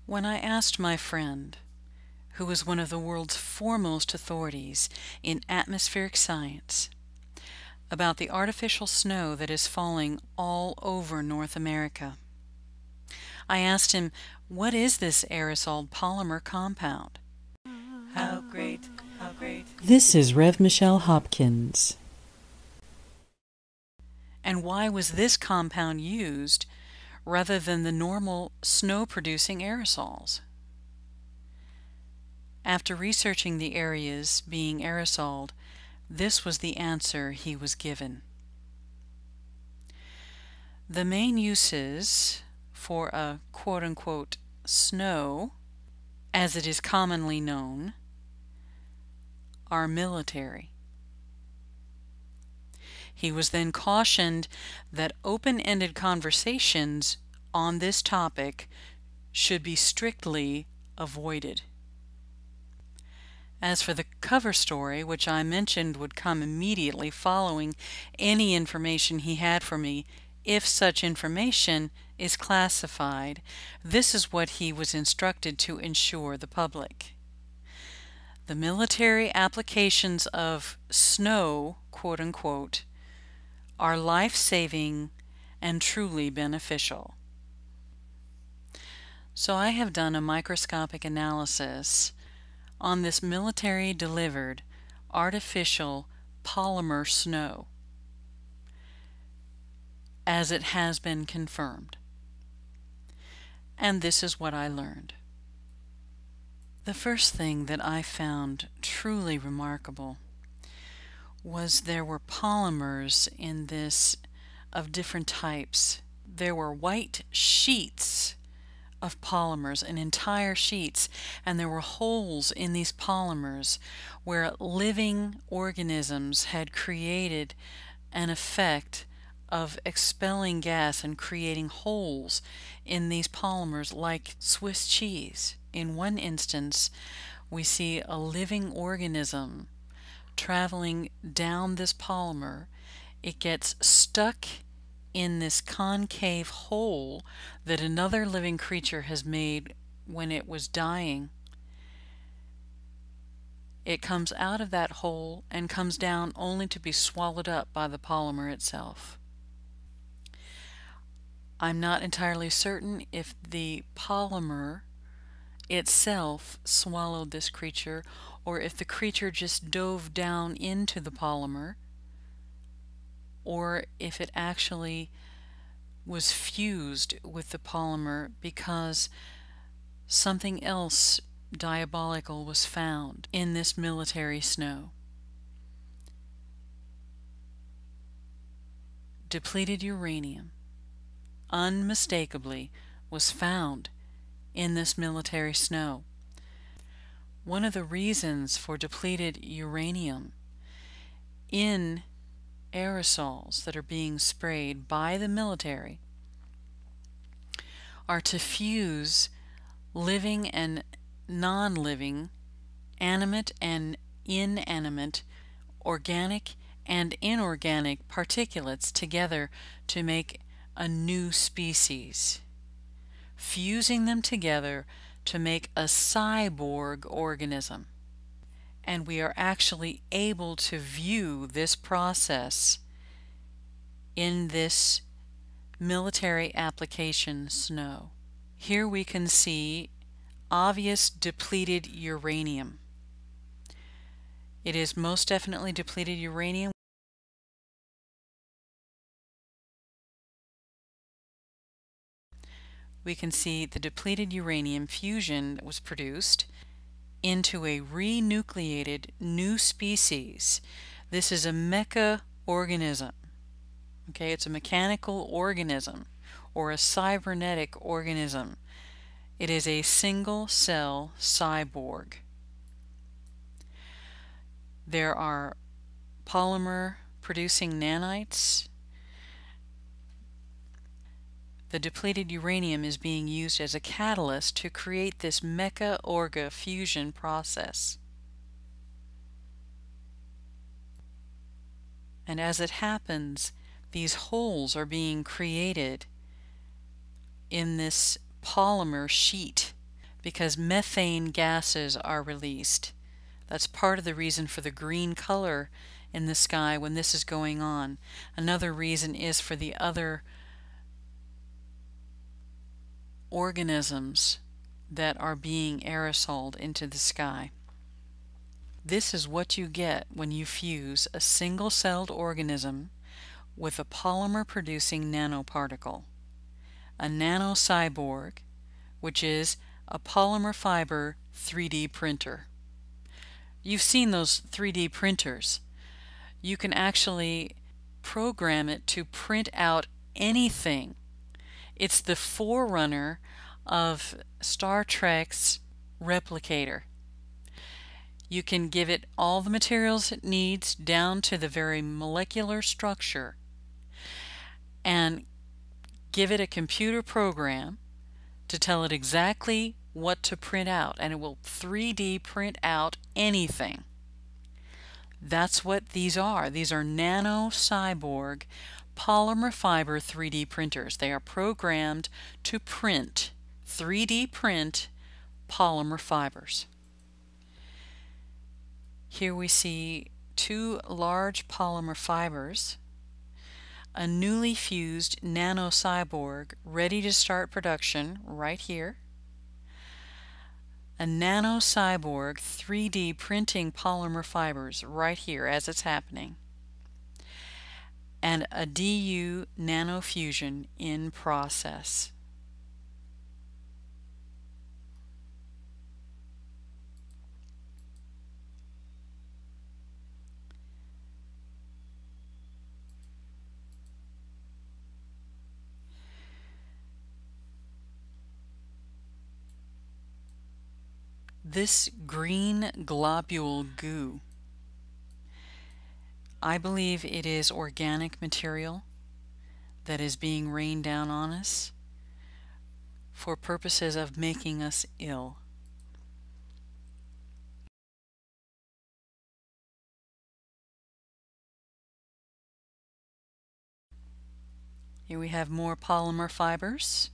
When I asked my friend, who is one of the world's foremost authorities in atmospheric science, about the artificial snow that is falling all over North America, I asked him, what is this aerosol polymer compound? How great, how great. This is Rev. Michelle Hopkins. And why was this compound used rather than the normal snow-producing aerosols? After researching the areas being aerosoled, this was the answer he was given. The main uses for a quote-unquote snow, as it is commonly known, are military. He was then cautioned that open-ended conversations on this topic should be strictly avoided. As for the cover story, which I mentioned would come immediately following any information he had for me, if such information is classified, this is what he was instructed to ensure the public. The military applications of snow, quote-unquote, are life-saving and truly beneficial. So I have done a microscopic analysis on this military-delivered artificial polymer snow, as it has been confirmed. And this is what I learned. The first thing that I found truly remarkable was there were polymers in this of different types. There were white sheets of polymers, and entire sheets, and there were holes in these polymers where living organisms had created an effect of expelling gas and creating holes in these polymers like Swiss cheese. In one instance, we see a living organism traveling down this polymer. It gets stuck in this concave hole that another living creature has made when it was dying. It comes out of that hole and comes down only to be swallowed up by the polymer itself. I'm not entirely certain if the polymer itself swallowed this creature or if the creature just dove down into the polymer, or if it actually was fused with the polymer because something else diabolical was found in this military snow. Depleted uranium unmistakably was found in this military snow. One of the reasons for depleted uranium in aerosols that are being sprayed by the military are to fuse living and non-living, animate and inanimate, organic and inorganic particulates together to make a new species, fusing them together to make a cyborg organism. And we are actually able to view this process in this military application snow. Here we can see obvious depleted uranium. It is most definitely depleted uranium. We can see the depleted uranium fusion that was produced into a renucleated new species. This is a mecha-organism. Okay, it's a mechanical organism or a cybernetic organism. It is a single-cell cyborg. There are polymer-producing nanites. The depleted uranium is being used as a catalyst to create this mecha-orga fusion process. And as it happens, these holes are being created in this polymer sheet because methane gases are released. That's part of the reason for the green color in the sky when this is going on. Another reason is for the other organisms that are being aerosoled into the sky. This is what you get when you fuse a single-celled organism with a polymer-producing nanoparticle, a nanocyborg, which is a polymer fiber 3D printer. You've seen those 3D printers. You can actually program it to print out anything. It's the forerunner of Star Trek's replicator. You can give it all the materials it needs down to the very molecular structure and give it a computer program to tell it exactly what to print out, and it will 3D print out anything. That's what these are. These are nanocyborg polymer fiber 3D printers. They are programmed to print, 3D print polymer fibers. Here we see two large polymer fibers, a newly fused nanocyborg ready to start production right here, a nanocyborg 3D printing polymer fibers right here as it's happening, and a DU nanofusion in process. This green globule goo, I believe it is organic material that is being rained down on us for purposes of making us ill. Here we have more polymer fibers.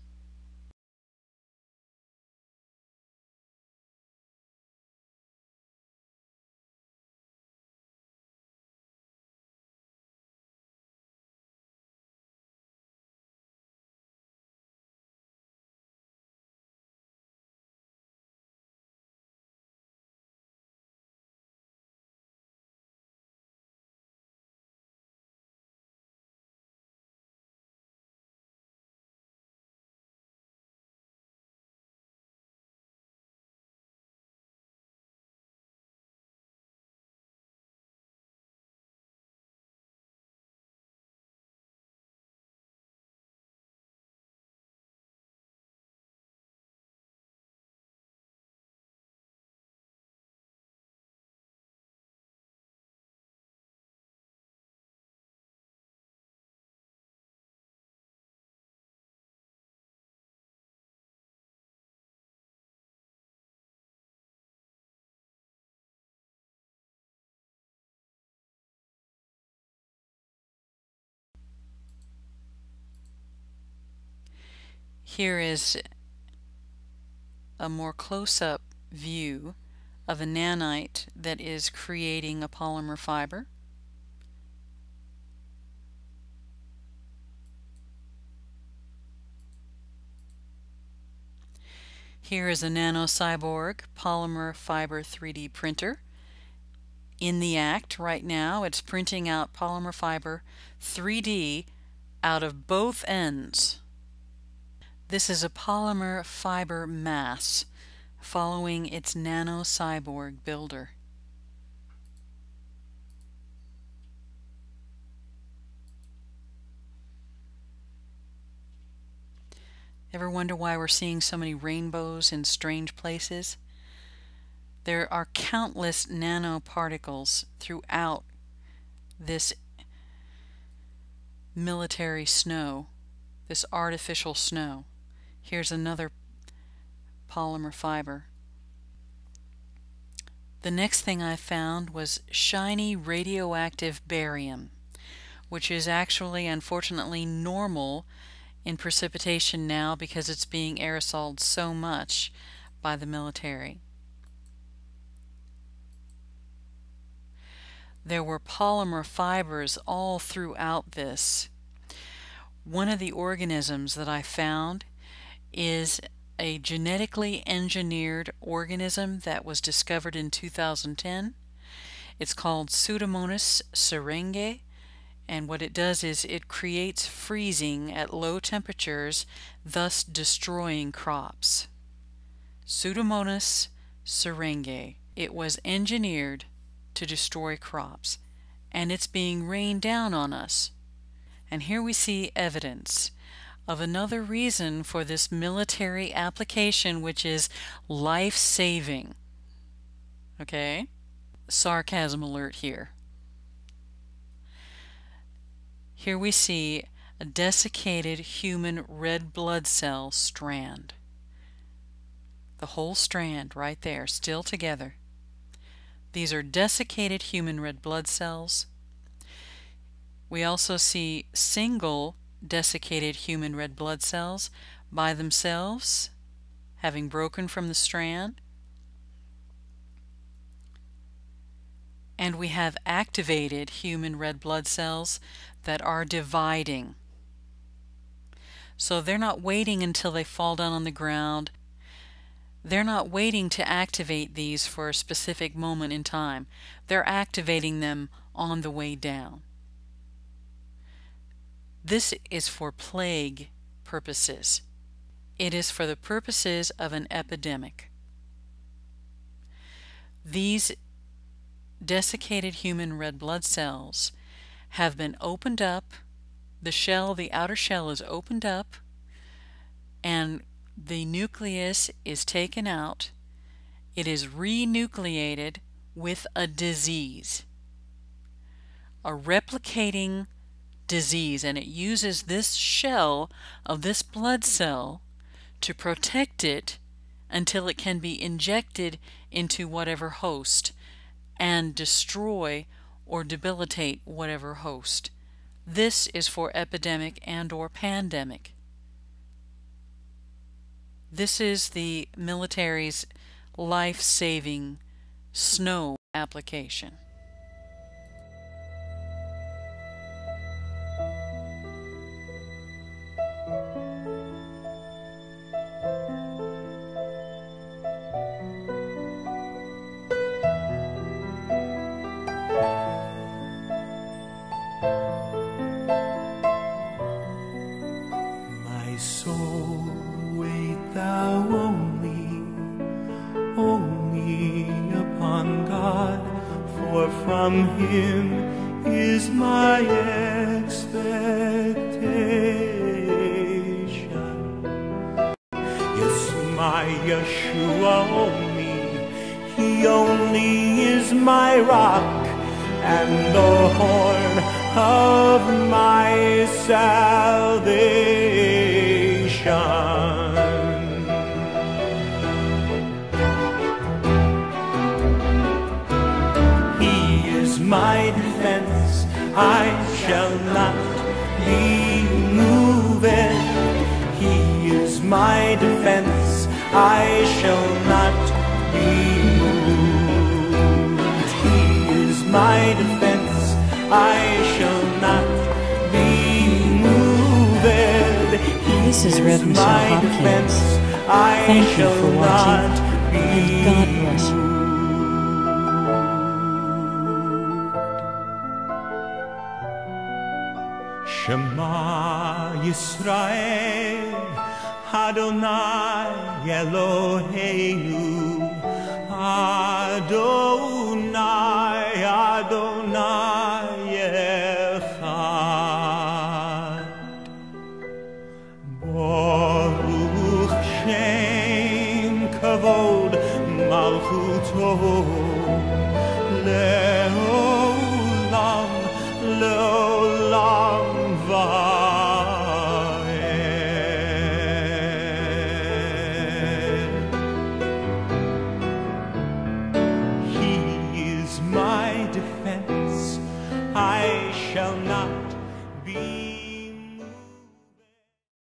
Here is a more close-up view of a nanite that is creating a polymer fiber. Here is a nanocyborg polymer fiber 3D printer. In the act right now, it's printing out polymer fiber 3D out of both ends. This is a polymer fiber mass following its nanocyborg builder. Ever wonder why we're seeing so many rainbows in strange places? There are countless nanoparticles throughout this military snow, this artificial snow. Here's another polymer fiber. The next thing I found was shiny radioactive barium, which is actually, unfortunately, normal in precipitation now because it's being aerosoled so much. by the military. There were polymer fibers all throughout this. One of the organisms that I found is a genetically engineered organism that was discovered in 2010. It's called Pseudomonas syringae, and what it does is it creates freezing at low temperatures, thus destroying crops. Pseudomonas syringae. It was engineered to destroy crops, and it's being rained down on us. And here we see evidence of another reason for this military application, which is life-saving. Okay? Sarcasm alert here. Here we see a desiccated human red blood cell strand. The whole strand right there, still together. These are desiccated human red blood cells. We also see single desiccated human red blood cells by themselves, having broken from the strand. And we have activated human red blood cells that are dividing. So they're not waiting until they fall down on the ground. They're not waiting to activate these for a specific moment in time. They're activating them on the way down. This is for plague purposes. It is for the purposes of an epidemic. These desiccated human red blood cells have been opened up. The shell, the outer shell is opened up, and the nucleus is taken out. It is renucleated with a disease, a replicating disease, and it uses this shell of this blood cell to protect it until it can be injected into whatever host and destroy or debilitate whatever host. This is for epidemic and or pandemic. This is the military's life-saving snow application. My soul, wait thou only upon God, for from Him is my expectation. Yes, my Yeshua only, He only is my rock and the horn of my salvation. He is my defense, I shall not be moved. He is my defense, I shall not be moved. He is my defense, I shall not be moved. This is Reverend my Hopkins. defense, I Thank you shall for watching, not be and God bless you. Shema Yisrael, Adonai Eloheinu, Adonai, Adonai Echad. Baruch Shem Kavod Malchuto.